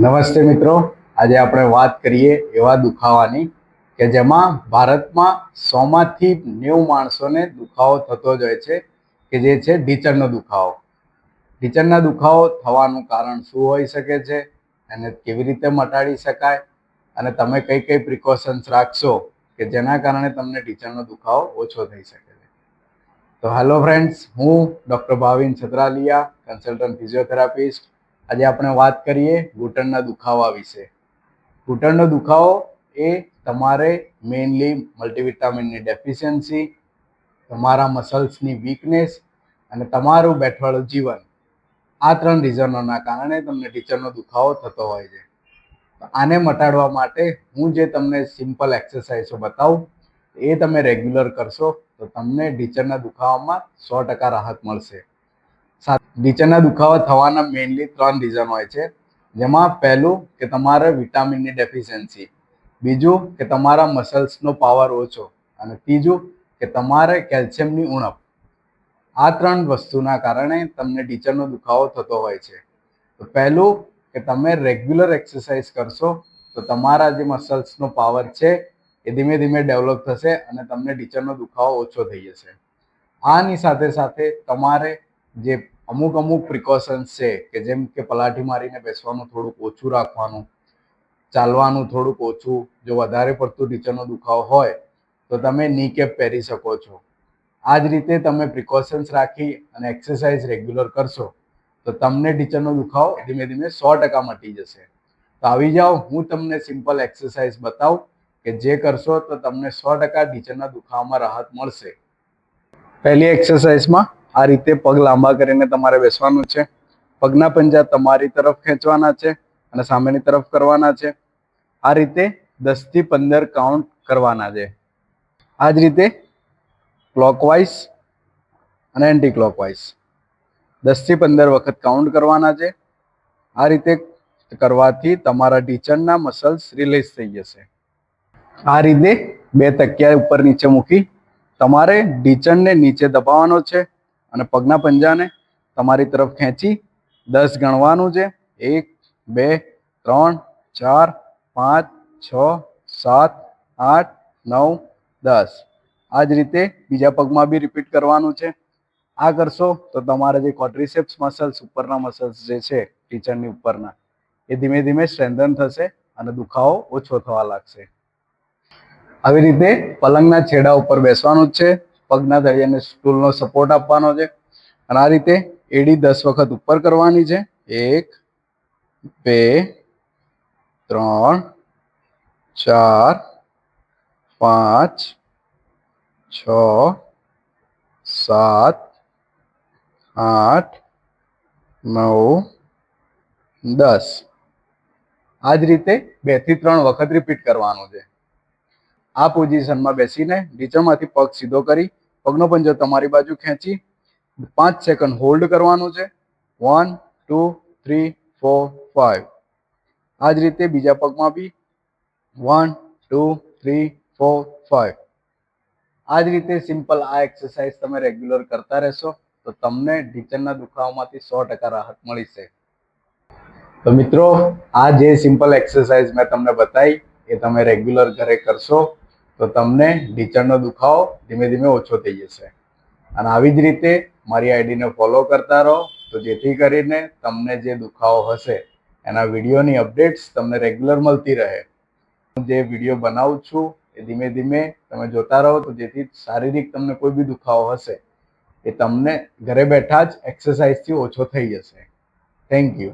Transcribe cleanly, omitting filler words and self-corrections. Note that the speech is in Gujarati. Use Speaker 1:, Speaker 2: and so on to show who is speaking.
Speaker 1: નમસ્તે મિત્રો, આજે આપણે વાત કરીએ એવા દુખાવાની કે જેમાં ભારતમાં 100માંથી 90 માણસોને દુખાવો થતો જ હોય છે કે જે છે ઢીંચણનો દુખાવો. ઢીંચણના દુખાવો થવાનું કારણ શું હોઈ શકે છે, એને કેવી રીતે મટાડી શકાય અને તમે કઈ કઈ પ્રિકોશન્સ રાખશો કે જેના કારણે તમને ઢીંચણનો દુખાવો ઓછો થઈ શકે છે. તો હેલો ફ્રેન્ડ્સ, હું doctor Bhavin Chhatraliya, consultant physiotherapist. આજે આપણે વાત કરીએ ઘૂંટણના દુખાવા વિશે. ઘૂંટણનો દુખાવો એ તમારે મેઇનલી મલ્ટીવિટામિનની ડેફિશિયન્સી, તમારા મસલ્સની વીકનેસ અને તમારું બેઠવાળું જીવન, આ 3 રીઝનોના કારણે તમને ઢીંચણનો દુખાવો થતો હોય છે. આને મટાડવા માટે હું જે તમને સિમ્પલ એક્સરસાઇઝો બતાવું એ તમે રેગ્યુલર કરશો તો તમને ઢીંચણના દુખાવામાં 100% રાહત મળશે. ઢીંચણના દુખાવા થવાના મેઇનલી 3 રીઝન હોય છે, જેમાં પહેલું કે તમારે વિટામિનની ડેફિશિયન્સી, બીજું કે તમારા મસલ્સનો પાવર ઓછો અને ત્રીજું કે તમારે કેલ્શિયમની ઉણપ. આ 3 વસ્તુના કારણે તમને ઢીંચણનો દુખાવો થતો હોય છે. તો પહેલું કે તમે રેગ્યુલર એક્સરસાઇઝ કરશો તો તમારા જે મસલ્સનો પાવર છે એ ધીમે ધીમે ડેવલપ થશે અને તમને ઢીંચણનો દુખાવો ઓછો થઈ જશે. આની સાથે સાથે તમારે જે અમુક પ્રિકોશન્સ છે કે જેમ કે પલાઠી મારીને બેસવાનું થોડુંક ઓછું રાખવાનું, ચાલવાનું થોડુંક ઓછું. જો વધારે પડતું ઢીંચણનો દુખાવો હોય તો તમે ની કેપ પહેરી શકો છો. આ જ રીતે તમે પ્રિકોશન્સ રાખી અને એક્સરસાઇઝ રેગ્યુલર કરશો તો તમને ઢીંચણનો દુખાવો ધીમે ધીમે 100% મટી જશે. તો આવી જાઓ, હું તમને સિમ્પલ એક્સરસાઇઝ બતાવું કે જે કરશો તો તમને 100% ઢીંચણના દુખાવામાં રાહત મળશે. પહેલી એક્સરસાઇઝમાં આ રીતે પગ લાંબા કરીને તમારે બેસવાનું છે. પગના પંજા તમારી તરફ ખેંચવાના છે અને સામેની તરફ કરવાના છે. આ રીતે 10 થી 15 કાઉન્ટ કરવાના છે. આ જ રીતે ક્લોકવાઇઝ અને એન્ટી ક્લોકવાઇઝ 10 થી 15 વખત કાઉન્ટ કરવાના છે. આ રીતે કરવાથી તમારા ઢીંચણના મસલ્સ રિલીઝ થઈ જશે. આ રીતે 2 તકિયા ઉપર નીચે મૂકી તમારે ઢીંચણને નીચે દબાવવાનો છે અને પગના પંજાને તમારી તરફ ખેંચી 10 ગણવાનું છે. 1 2 3 4 5 6 7 8 9 10. આ જ રીતે બીજા પગમાં બી રિપીટ કરવાનું છે. આ કરશો તો તમારા જે ક્વોડ્રિસેપ્સ મસલ્સ, ઉપરના મસલ્સ જે છે ઢીંચણની ઉપરના, એ ધીમે ધીમે સ્ટ્રેન્થન થશે અને દુખાવો ઓછો થવા લાગશે. આવી રીતે પલંગના છેડા ઉપર બેસવાનું જ છે. પગના તળિયાને સ્ટૂલનો સપોર્ટ આપવાનો છે અને આ રીતે એડી 10 વખત ઉપર કરવાની છે. 1 2 3 4 5 6 7 8 9 10. આ જ રીતે 2 થી 3 વખત રિપીટ કરવાનું છે. આ પોઝિશનમાં બેસીને ઢીંચણમાંથી પગ સીધો કરી પગનો પંજો તમારી બાજુ ખેંચી 5 સેકન્ડ હોલ્ડ કરવાનું છે. 1 2 3 4 5. આ જ રીતે બીજા પગમાં બી 1 2 3 4 5. આ જ રીતે સિમ્પલ આ એક્સરસાઇઝ તમે રેગ્યુલર કરતા રહેશો તો તમને ઢીંચણના દુખાવામાંથી 100% રાહત મળશે. તો મિત્રો, આ જે સિમ્પલ એક્સરસાઇઝ મેં તમને બતાવી એ તમે રેગ્યુલર ઘરે કરશો તો તમને ઢીંચણનો દુખાવો ધીમે ધીમે ઓછો થઈ જશે. અને આવી જ રીતે મારી આઈડીને ફોલો કરતા રહો તો જેથી કરીને તમને જે દુખાવો હશે એના વિડીયોની અપડેટ્સ તમને રેગ્યુલર મળતી રહે. હું જે વિડીયો બનાવું છું એ ધીમે ધીમે તમે જોતા રહો તો જેથી શારીરિક તમને કોઈ બી દુખાવો હશે એ તમને ઘરે બેઠા જ એક્સરસાઇઝથી ઓછો થઈ જશે. Thank you.